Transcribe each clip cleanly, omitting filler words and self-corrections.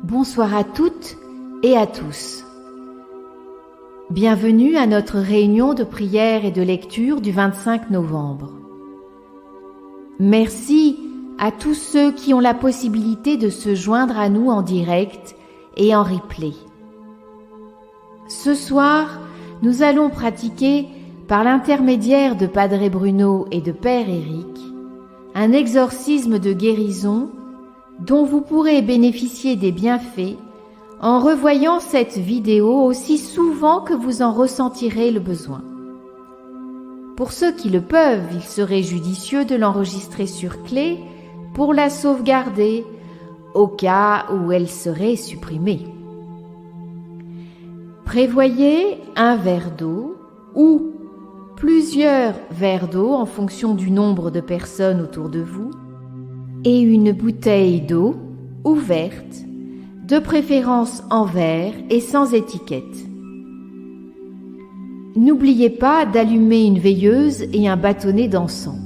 Bonsoir à toutes et à tous. Bienvenue à notre réunion de prière et de lecture du 25 novembre. Merci à tous ceux qui ont la possibilité de se joindre à nous en direct et en replay. Ce soir, nous allons pratiquer, par l'intermédiaire de Padre Bruno et de Père Éric, un exorcisme de guérison dont vous pourrez bénéficier des bienfaits en revoyant cette vidéo aussi souvent que vous en ressentirez le besoin. Pour ceux qui le peuvent, il serait judicieux de l'enregistrer sur clé pour la sauvegarder au cas où elle serait supprimée. Prévoyez un verre d'eau ou plusieurs verres d'eau en fonction du nombre de personnes autour de vous et une bouteille d'eau ouverte, de préférence en verre et sans étiquette. N'oubliez pas d'allumer une veilleuse et un bâtonnet d'encens.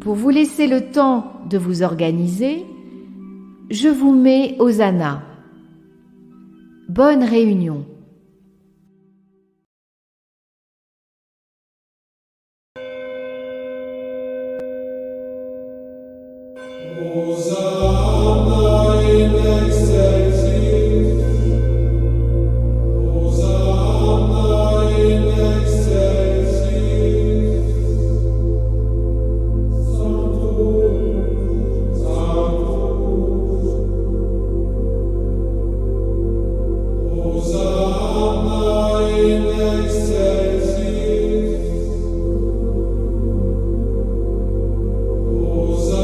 Pour vous laisser le temps de vous organiser, je vous mets Hosanna. Bonne réunion. Hosanna in excelsis, Hosanna in excelsis, Sanctus, Sanctus, Hosanna in excelsis, Hosanna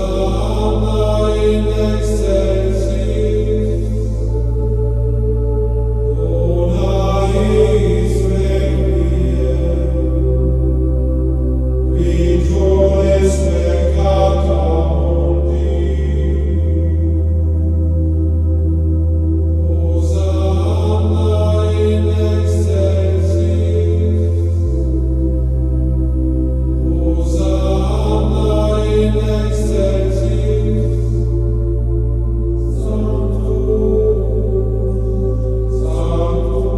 in excelsis, dona eis requiem, regiones peccata mundi. Hosanna in excelsis, Hosanna in excelsis, Sanctus, Sanctus,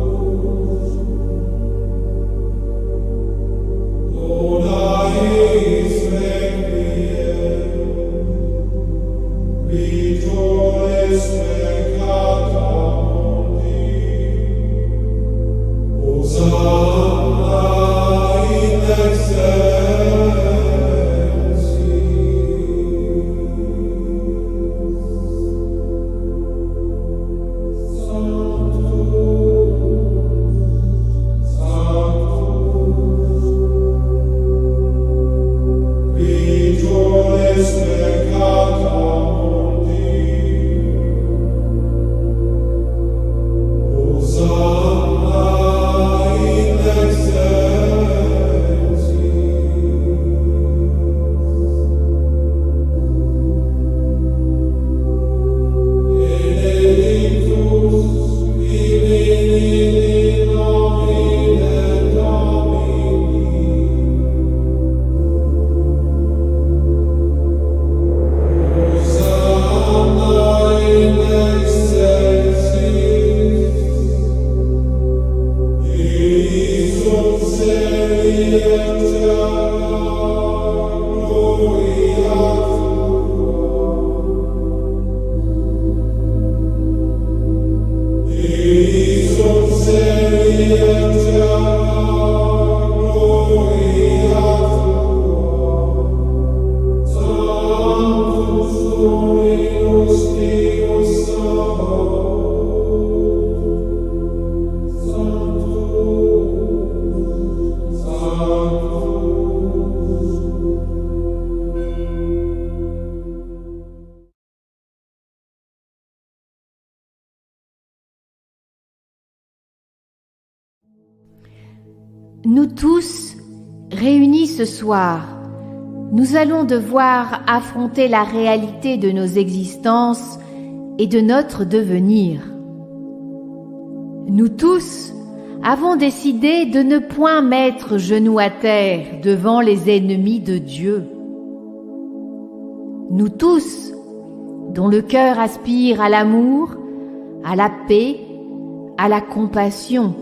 dona eis requiem, regiones peccata mundi. Hosanna in excelsis. Sanctus, Sanctus, regiones peccata mundi. Hosanna in excelsis. Benedictus in nomine Domini. Hosanna in excelsis. Iisum serietia gloria tua. Iisum serietia gloria tua. Sanctus Dominus Deus Sabaoth. Sanctus, Sanctus. Nous tous, réunis ce soir, nous allons devoir affronter la réalité de nos existences et de notre devenir. Nous tous avons décidé de ne point mettre genou à terre devant les ennemis de Dieu. Nous tous, dont le cœur aspire à l'amour, à la paix, à la compassion.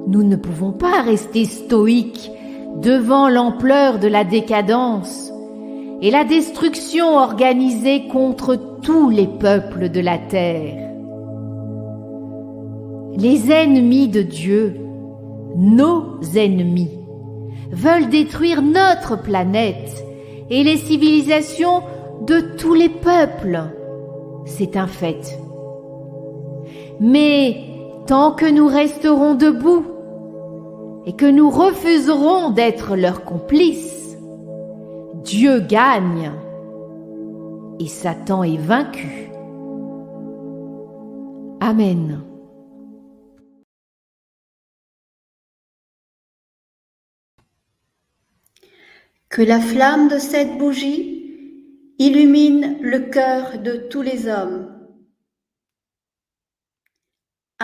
Nous ne pouvons pas rester stoïques devant l'ampleur de la décadence et la destruction organisée contre tous les peuples de la terre. Les ennemis de Dieu, nos ennemis, veulent détruire notre planète et les civilisations de tous les peuples. C'est un fait. Mais tant que nous resterons debout et que nous refuserons d'être leurs complices, Dieu gagne et Satan est vaincu. Amen. Que la flamme de cette bougie illumine le cœur de tous les hommes.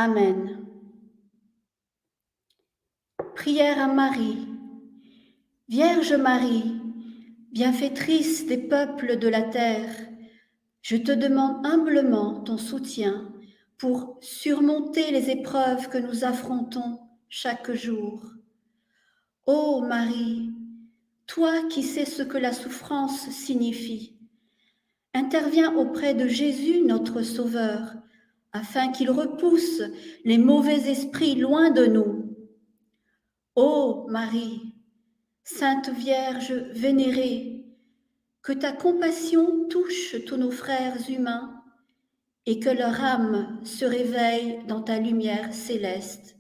Amen. Prière à Marie. Vierge Marie, bienfaitrice des peuples de la terre, je te demande humblement ton soutien pour surmonter les épreuves que nous affrontons chaque jour. Ô Marie, toi qui sais ce que la souffrance signifie, interviens auprès de Jésus notre Sauveur, afin qu'il repousse les mauvais esprits loin de nous. Ô Marie, Sainte Vierge vénérée, que ta compassion touche tous nos frères humains et que leur âme se réveille dans ta lumière céleste.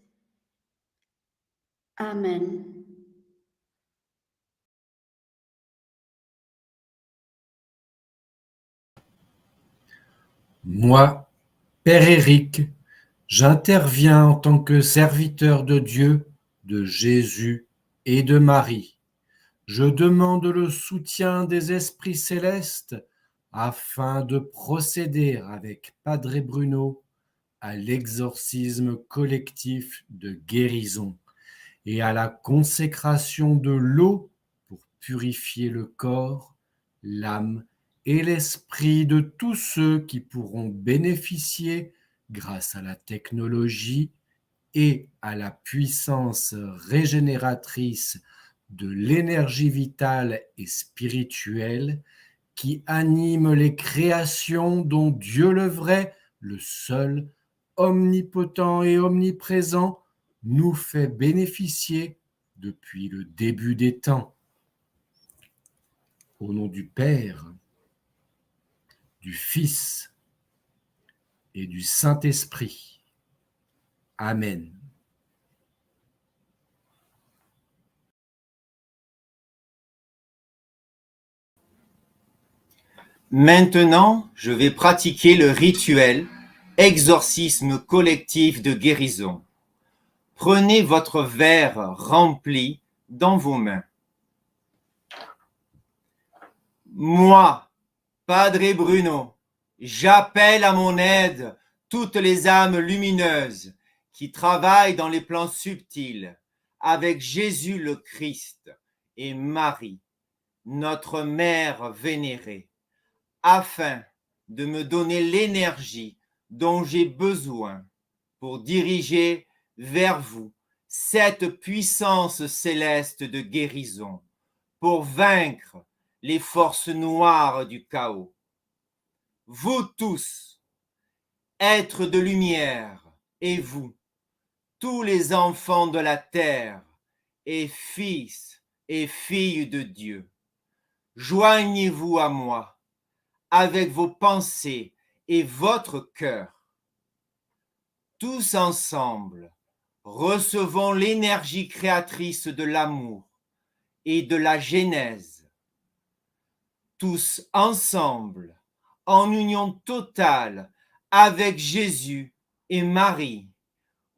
Amen. Moi, Père Éric, j'interviens en tant que serviteur de Dieu, de Jésus et de Marie. Je demande le soutien des esprits célestes afin de procéder avec Padre Bruno à l'exorcisme collectif de guérison et à la consécration de l'eau pour purifier le corps, l'âme et l'esprit de tous ceux qui pourront bénéficier, grâce à la technologie et à la puissance régénératrice de l'énergie vitale et spirituelle qui anime les créations dont Dieu le vrai, le seul, omnipotent et omniprésent, nous fait bénéficier depuis le début des temps. Au nom du Père, du Fils et du Saint-Esprit. Amen. Maintenant, je vais pratiquer le rituel exorcisme collectif de guérison. Prenez votre verre rempli dans vos mains. Moi, Padre Bruno, j'appelle à mon aide toutes les âmes lumineuses qui travaillent dans les plans subtils avec Jésus le Christ et Marie, notre Mère vénérée, afin de me donner l'énergie dont j'ai besoin pour diriger vers vous cette puissance céleste de guérison, pour vaincre les forces noires du chaos. Vous tous, êtres de lumière, et vous, tous les enfants de la terre, et fils et filles de Dieu, joignez-vous à moi avec vos pensées et votre cœur. Tous ensemble, recevons l'énergie créatrice de l'amour et de la Genèse. Tous ensemble, en union totale avec Jésus et Marie,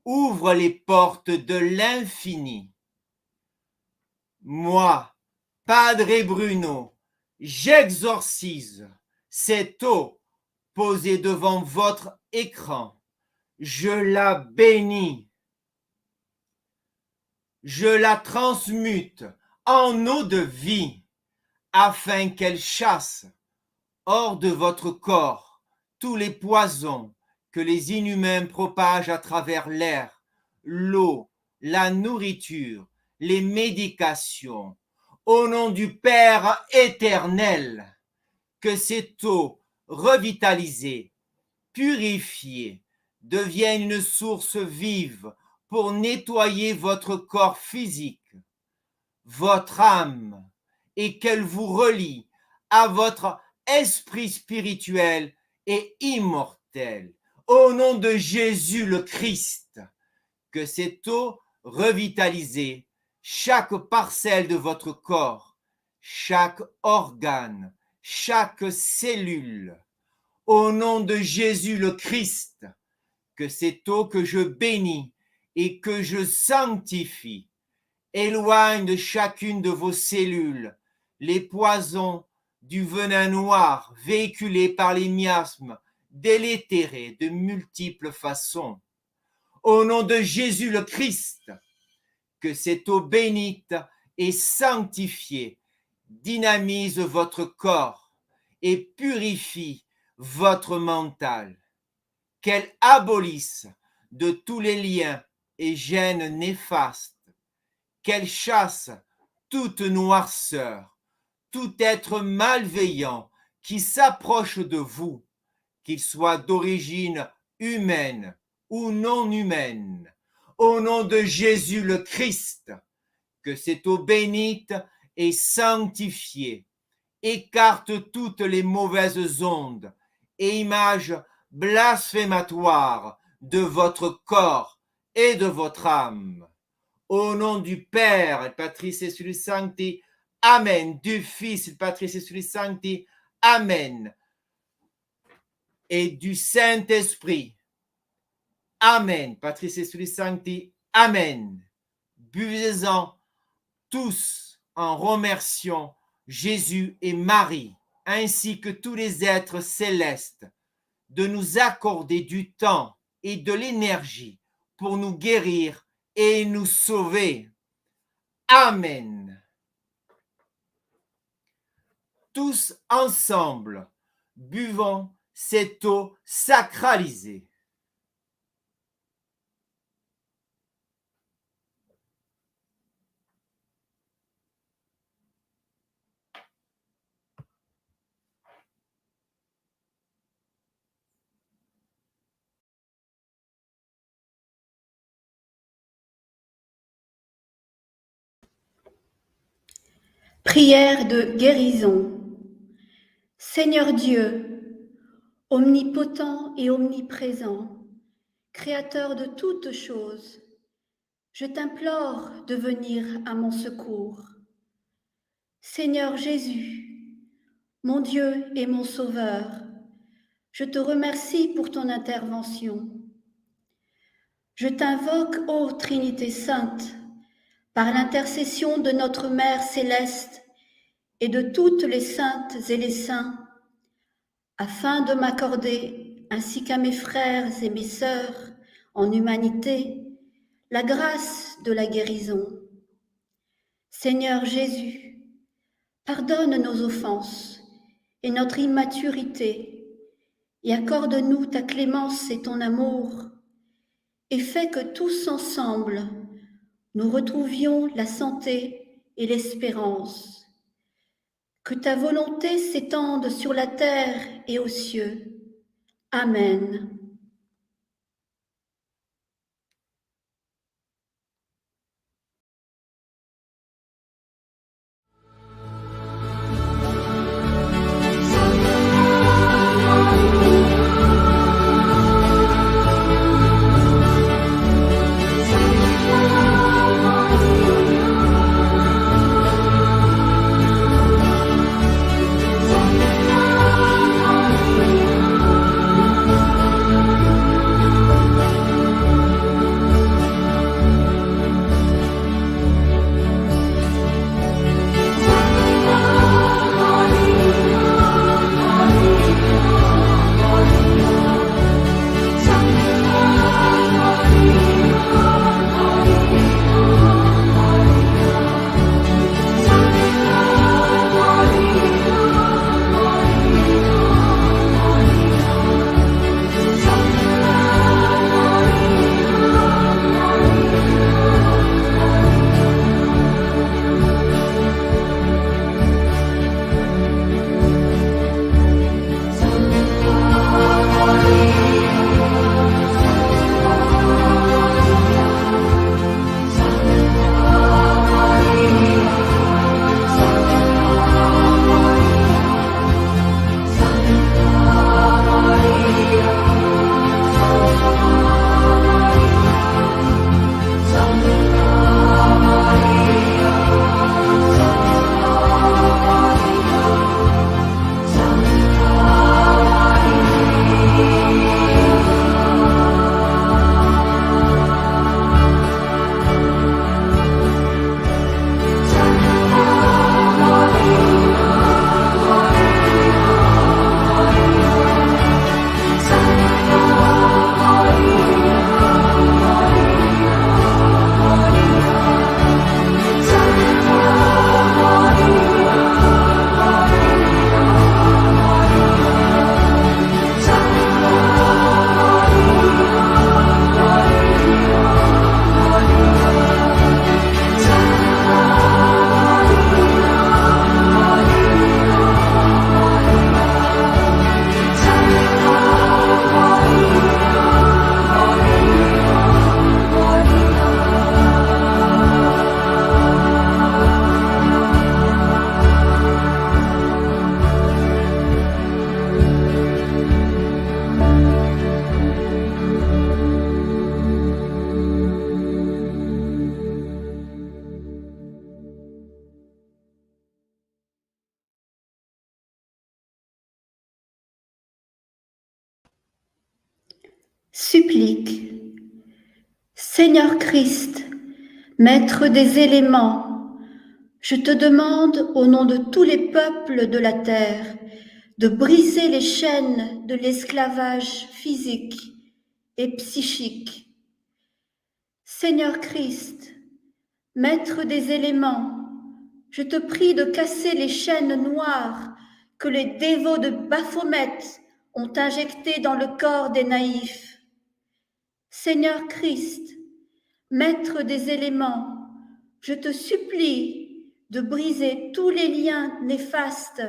ouvrent les portes de l'infini. Moi, Padre Bruno, j'exorcise cette eau posée devant votre écran. Je la bénis. Je la transmute en eau de vie afin qu'elle chasse hors de votre corps tous les poisons que les inhumains propagent à travers l'air, l'eau, la nourriture, les médications. Au nom du Père éternel, que cette eau revitalisée, purifiée, devienne une source vive pour nettoyer votre corps physique, votre âme, et qu'elle vous relie à votre esprit spirituel et immortel. Au nom de Jésus le Christ, que cette eau revitalisée, chaque parcelle de votre corps, chaque organe, chaque cellule, au nom de Jésus le Christ, que cette eau que je bénis et que je sanctifie, éloigne de chacune de vos cellules les poisons du venin noir véhiculés par les miasmes délétérés de multiples façons. Au nom de Jésus le Christ, que cette eau bénite et sanctifiée dynamise votre corps et purifie votre mental, qu'elle abolisse de tous les liens et gènes néfastes, qu'elle chasse toute noirceur, tout être malveillant qui s'approche de vous, qu'il soit d'origine humaine ou non humaine. Au nom de Jésus le Christ, que cette eau bénite et sanctifiée écarte toutes les mauvaises ondes et images blasphématoires de votre corps et de votre âme. Au nom du Père, et Patris et Filii Sancti, Amen. Du Fils, et Patris et Filii Sancti, Amen. Et du Saint-Esprit, Amen. Patris et Filii Sancti, Amen. Buvez-en tous en remerciant Jésus et Marie, ainsi que tous les êtres célestes, de nous accorder du temps et de l'énergie pour nous guérir et nous sauver. Amen. Tous ensemble, buvons cette eau sacralisée. Prière de guérison. Seigneur Dieu, omnipotent et omniprésent, Créateur de toutes choses, je t'implore de venir à mon secours. Seigneur Jésus, mon Dieu et mon Sauveur, je te remercie pour ton intervention. Je t'invoque, ô Trinité Sainte, par l'intercession de notre Mère Céleste et de toutes les saintes et les saints, afin de m'accorder, ainsi qu'à mes frères et mes sœurs en humanité, la grâce de la guérison. Seigneur Jésus, pardonne nos offenses et notre immaturité, et accorde-nous ta clémence et ton amour, et fais que tous ensemble, nous retrouvions la santé et l'espérance. Que ta volonté s'étende sur la terre et aux cieux. Amen. supplique. Seigneur Christ, Maître des éléments, je te demande au nom de tous les peuples de la terre de briser les chaînes de l'esclavage physique et psychique. Seigneur Christ, Maître des éléments, je te prie de casser les chaînes noires que les dévots de Baphomet ont injectées dans le corps des naïfs. Seigneur Christ, Maître des éléments, je te supplie de briser tous les liens néfastes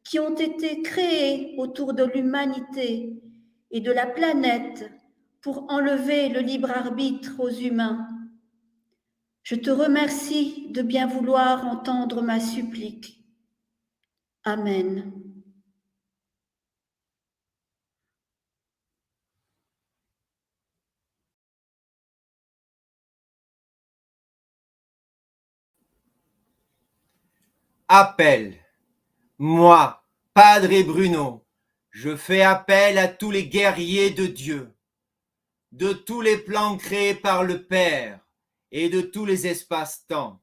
qui ont été créés autour de l'humanité et de la planète pour enlever le libre arbitre aux humains. Je te remercie de bien vouloir entendre ma supplique. Amen. Appel. Moi, Padre Bruno, je fais appel à tous les guerriers de Dieu, de tous les plans créés par le Père et de tous les espaces-temps,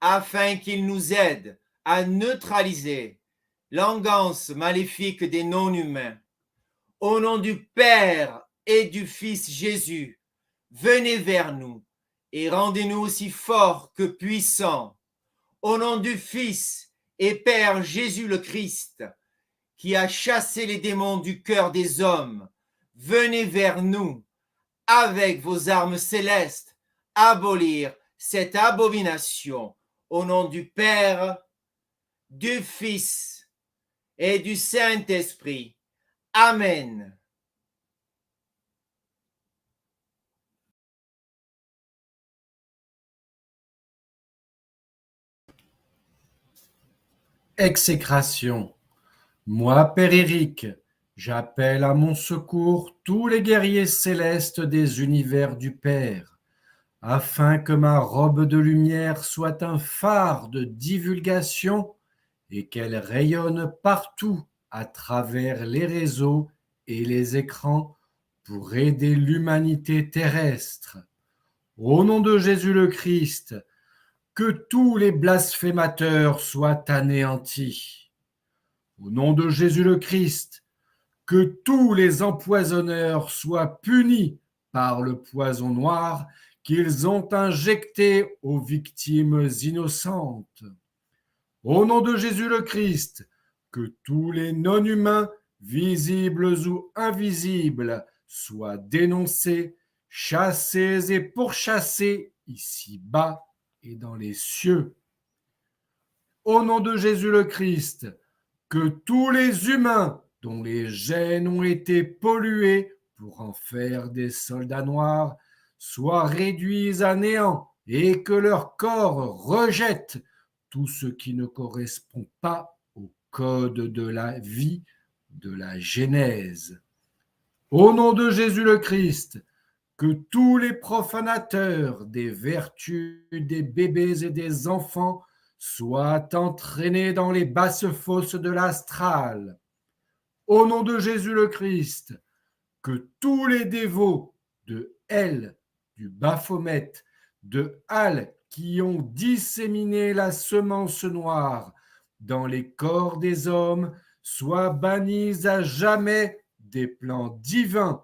afin qu'ils nous aident à neutraliser l'engeance maléfique des non-humains. Au nom du Père et du Fils Jésus, venez vers nous et rendez-nous aussi forts que puissants. Au nom du Fils et Père Jésus le Christ, qui a chassé les démons du cœur des hommes, venez vers nous avec vos armes célestes, abolir cette abomination. Au nom du Père, du Fils et du Saint-Esprit. Amen. Exécration. Moi, Père Éric, j'appelle à mon secours tous les guerriers célestes des univers du Père, afin que ma robe de lumière soit un phare de divulgation et qu'elle rayonne partout à travers les réseaux et les écrans pour aider l'humanité terrestre. Au nom de Jésus le Christ, que tous les blasphémateurs soient anéantis. Au nom de Jésus le Christ, que tous les empoisonneurs soient punis par le poison noir qu'ils ont injecté aux victimes innocentes. Au nom de Jésus le Christ, que tous les non-humains, visibles ou invisibles, soient dénoncés, chassés et pourchassés ici-bas et dans les cieux. Au nom de Jésus le Christ, que tous les humains dont les gènes ont été pollués pour en faire des soldats noirs soient réduits à néant et que leur corps rejette tout ce qui ne correspond pas au code de la vie, de la Genèse. Au nom de Jésus le Christ, que tous les profanateurs des vertus des bébés et des enfants soient entraînés dans les basses fosses de l'astral. Au nom de Jésus le Christ, que tous les dévots de El, du Baphomet, de Al, qui ont disséminé la semence noire dans les corps des hommes, soient bannis à jamais des plans divins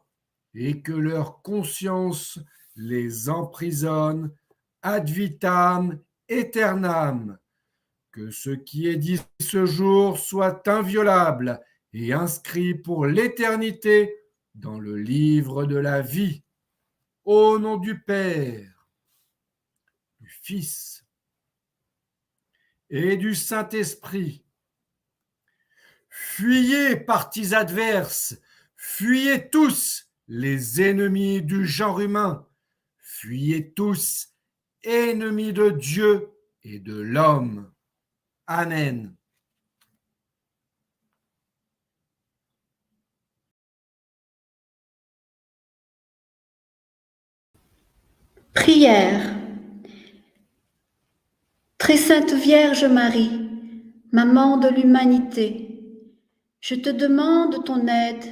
et que leur conscience les emprisonne ad vitam aeternam. Que ce qui est dit ce jour soit inviolable et inscrit pour l'éternité dans le livre de la vie. Au nom du Père, du Fils et du Saint-Esprit. Fuyez, partis adverses, fuyez tous, les ennemis du genre humain, fuyez tous, ennemis de Dieu et de l'homme. Amen. Prière. Très sainte Vierge Marie, maman de l'humanité, je te demande ton aide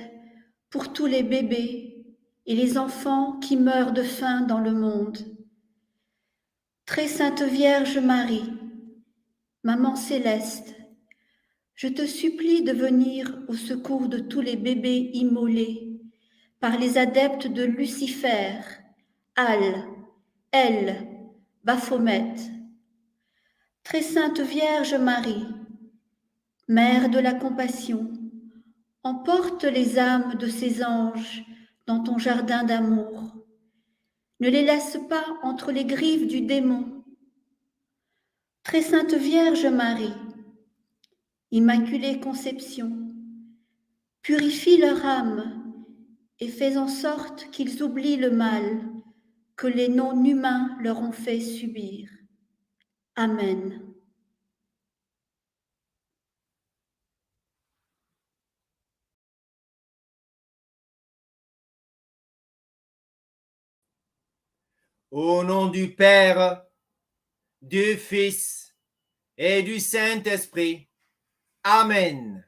pour tous les bébés, et les enfants qui meurent de faim dans le monde. Très sainte Vierge Marie, Maman céleste, je te supplie de venir au secours de tous les bébés immolés par les adeptes de Lucifer, Al, El, Baphomet. Très sainte Vierge Marie, Mère de la compassion, emporte les âmes de ces anges dans ton jardin d'amour. Ne les laisse pas entre les griffes du démon. Très sainte Vierge Marie, Immaculée Conception, purifie leur âme et fais en sorte qu'ils oublient le mal que les non-humains leur ont fait subir. Amen. Au nom du Père, du Fils et du Saint-Esprit. Amen.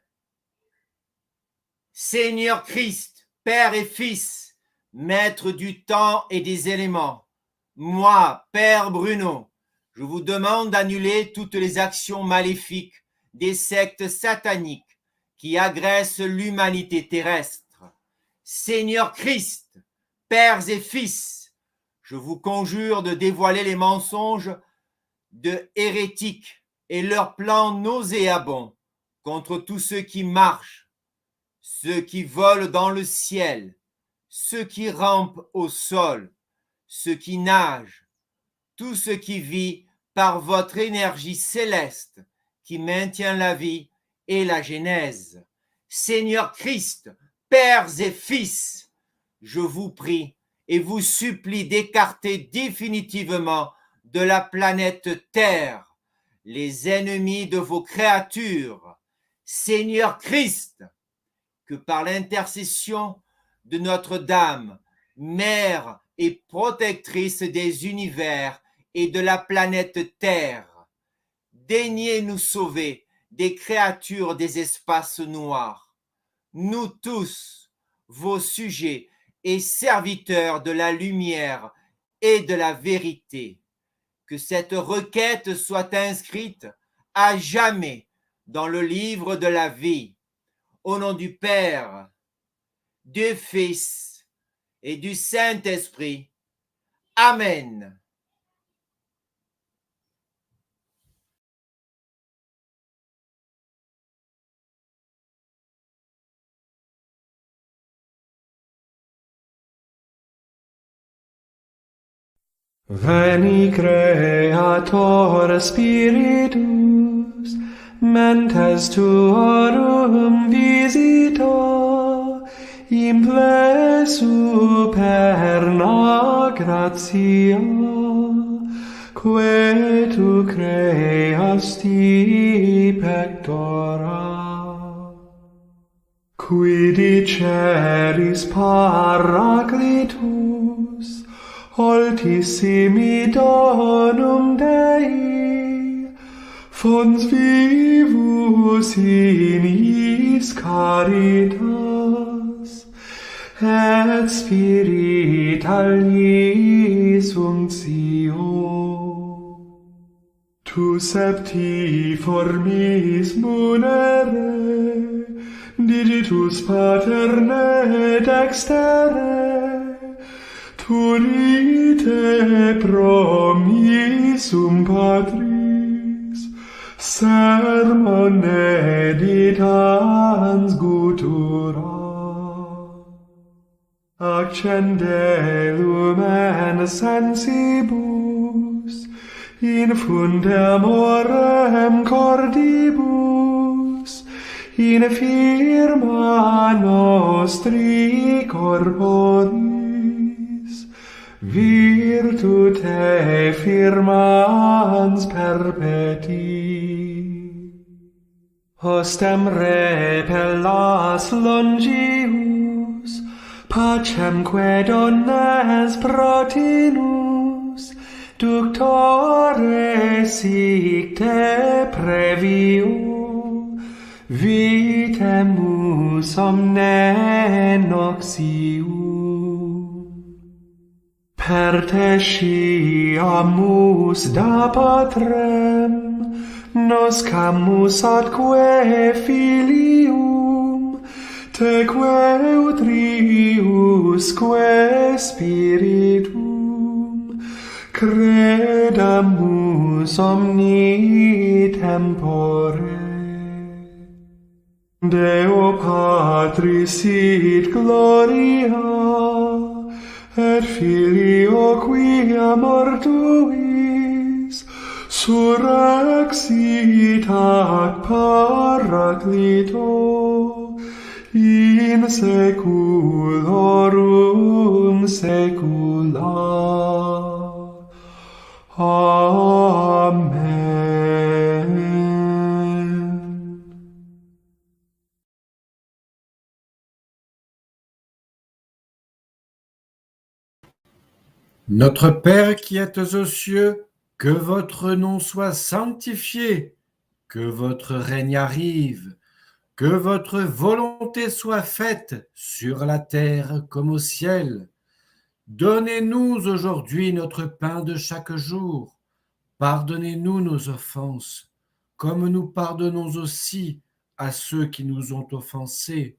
Seigneur Christ, Père et Fils, Maître du temps et des éléments, moi, Père Bruno, je vous demande d'annuler toutes les actions maléfiques des sectes sataniques qui agressent l'humanité terrestre. Seigneur Christ, Pères et Fils, je vous conjure de dévoiler les mensonges de hérétiques et leurs plans nauséabonds contre tous ceux qui marchent, ceux qui volent dans le ciel, ceux qui rampent au sol, ceux qui nagent, tout ce qui vit par votre énergie céleste qui maintient la vie et la genèse. Seigneur Christ, Pères et Fils, je vous prie et vous supplie d'écarter définitivement de la planète Terre les ennemis de vos créatures. Seigneur Christ, que par l'intercession de Notre-Dame, Mère et protectrice des univers et de la planète Terre, daignez nous sauver des créatures des espaces noirs. Nous tous, vos sujets et serviteurs de la lumière et de la vérité, que cette requête soit inscrite à jamais dans le livre de la vie. Au nom du Père, du Fils et du Saint-Esprit. Amen. Veni Creator Spiritus, mentes tuorum visita, imple superna gratia, que tu creasti pectora. Qui diceris Paraclitus, Altissimi donum Dei, fons vivus in is caritas, et spiritualis unctio. Tu septi formis munere, digitus paterne dextere, Turite promissum Patris, sermone ditans gutura. Accende lumen sensibus, infunde amorem cordibus, in firma nostri corporis, virtute firmans perpeti. Hostem repellas longius, pacemque donnes protinus, ductore sic te previo, vitemus omne noxius. Pertesciamus da Patrem, noscamus atque Filium, teque utriusque Spiritum, credamus omni tempore. Deo Patris sit gloria, et Filio quia mortuis, surrexit ad Paraclito, in saeculorum saecula. Amen. Notre Père qui êtes aux cieux, que votre nom soit sanctifié, que votre règne arrive, que votre volonté soit faite sur la terre comme au ciel. Donnez-nous aujourd'hui notre pain de chaque jour. Pardonnez-nous nos offenses, comme nous pardonnons aussi à ceux qui nous ont offensés.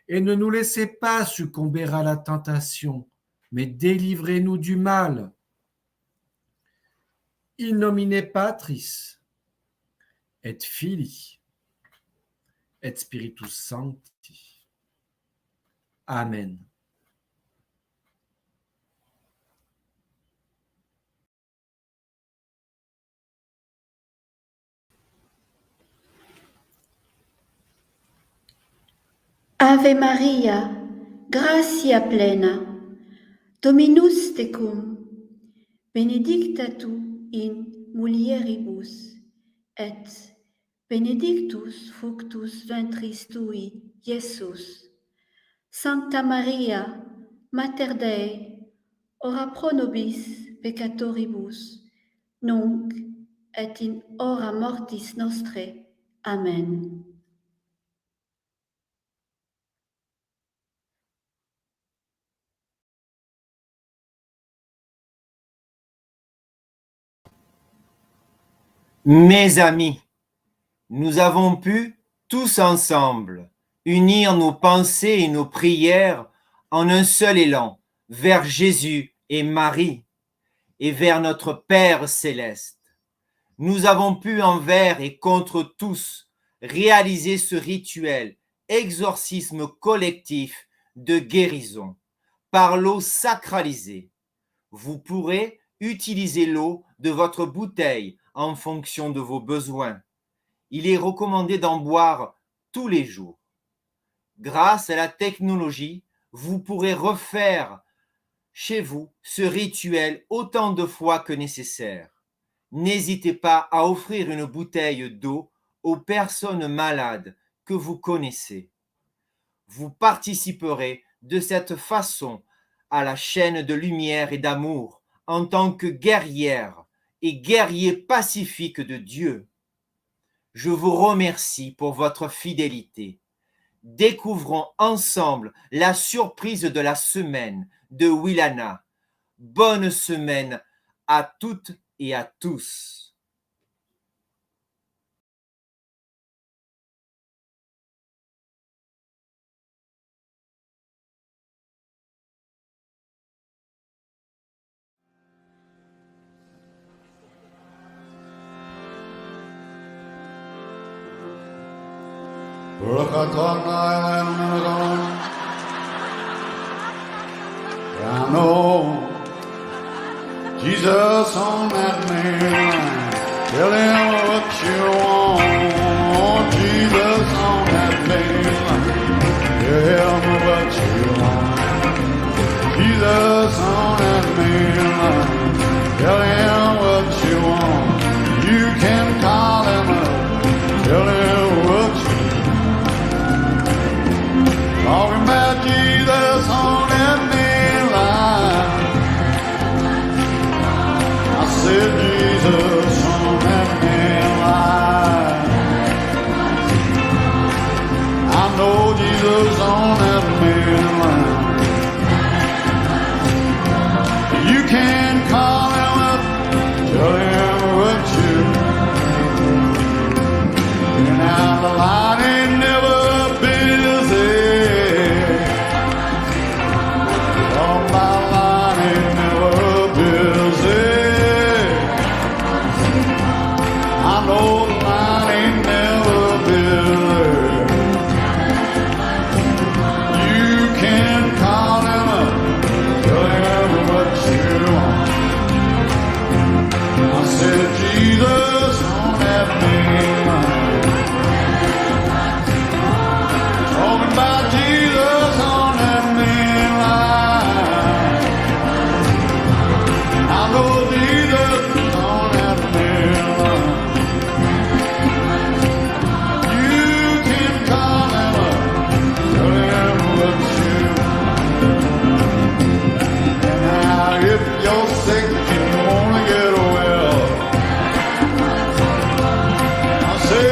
Et ne nous laissez pas succomber à la tentation, mais délivrez-nous du mal. In nomine Patris, et Filii, et Spiritus Sancti. Amen. Ave Maria, gratia plena, Dominus tecum, benedicta tu in mulieribus, et benedictus fructus ventris tui, Iesus. Sancta Maria, Mater Dei, ora pro nobis peccatoribus, nunc et in hora mortis nostrae. Amen. Mes amis, nous avons pu, tous ensemble, unir nos pensées et nos prières en un seul élan vers Jésus et Marie et vers notre Père céleste. Nous avons pu envers et contre tous réaliser ce rituel, exorcisme collectif de guérison par l'eau sacralisée. Vous pourrez utiliser l'eau de votre bouteille en fonction de vos besoins. Il est recommandé d'en boire tous les jours. Grâce à la technologie, vous pourrez refaire chez vous ce rituel autant de fois que nécessaire. N'hésitez pas à offrir une bouteille d'eau aux personnes malades que vous connaissez. Vous participerez de cette façon à la chaîne de lumière et d'amour en tant que guerrière et guerrier pacifique de Dieu. Je vous remercie pour votre fidélité. Découvrons ensemble la surprise de la semaine de Wilana. Bonne semaine à toutes et à tous. I know Jesus on that mainline. Tell him what you want. Jesus on that mainline. Tell him what you want. Jesus on that mainline. Tell him what you want. You can call him up. Tell him what you want. Talking about Jesus on that mainline. I said Jesus on that mainline. You can call him up, tell him what you and now the line ain't never busy. Oh, my line ain't never busy. I know the line ain't never busy. You can call him up, tell him what you want. I said, Jesus on that main line. Talking about Jesus on that main line. I know Jesus on that main line. You can call him up, tell him what you want. And now if you're sick and you wanna get well, I say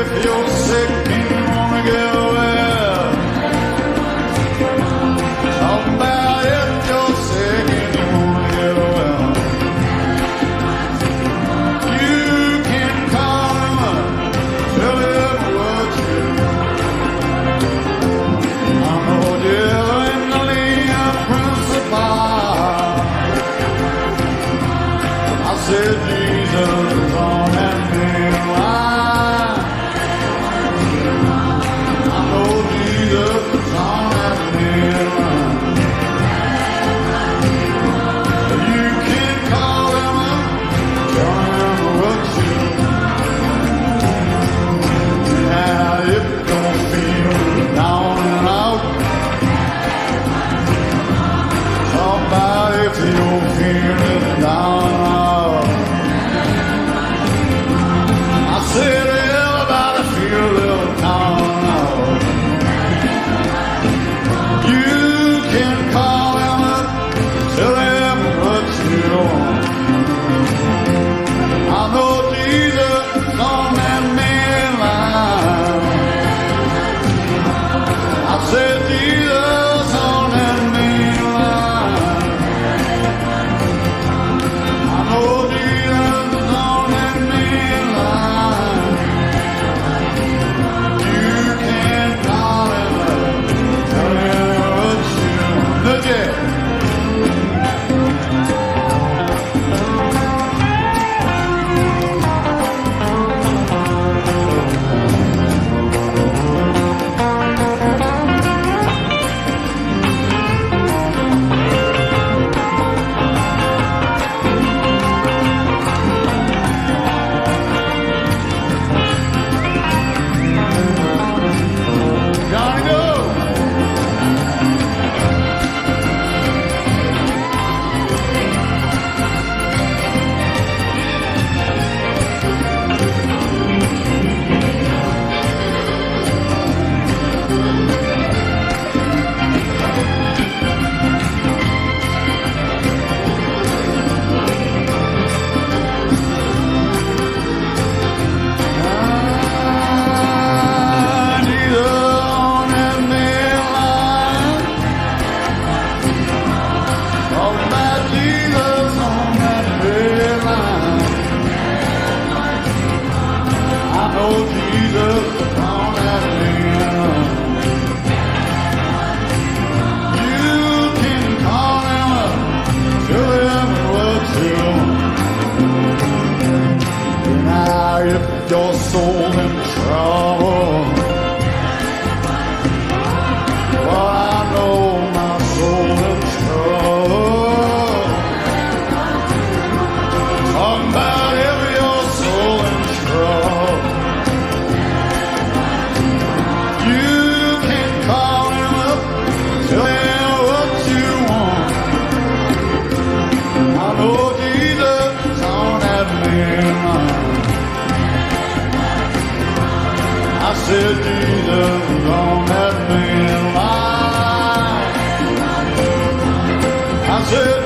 if you're sick and you wanna get well, talk about if you're sick and you wanna get well. You can call him up, tell him what you want. I know you're in the Leon Principal. I said Jesus is on that main line. I know Jesus is on that main line. You can call him up, tell him what you want. Now if you don't feel down and out, talk about if you're feeling down and out. I said everybody feel a little down and out. You can call him up, tell him what you want. I know Jesus is on that main line. I said Jesus on that main line. I know Jesus is on that main line. You can call him up, tell him what you want. Look at Johnny go. Your soul in trouble. Well, I know my soul in trouble. Talking about if your soul in trouble. You can call him up, tell him what you want. I know Jesus is on that main line. I said Jesus is on that main line. I said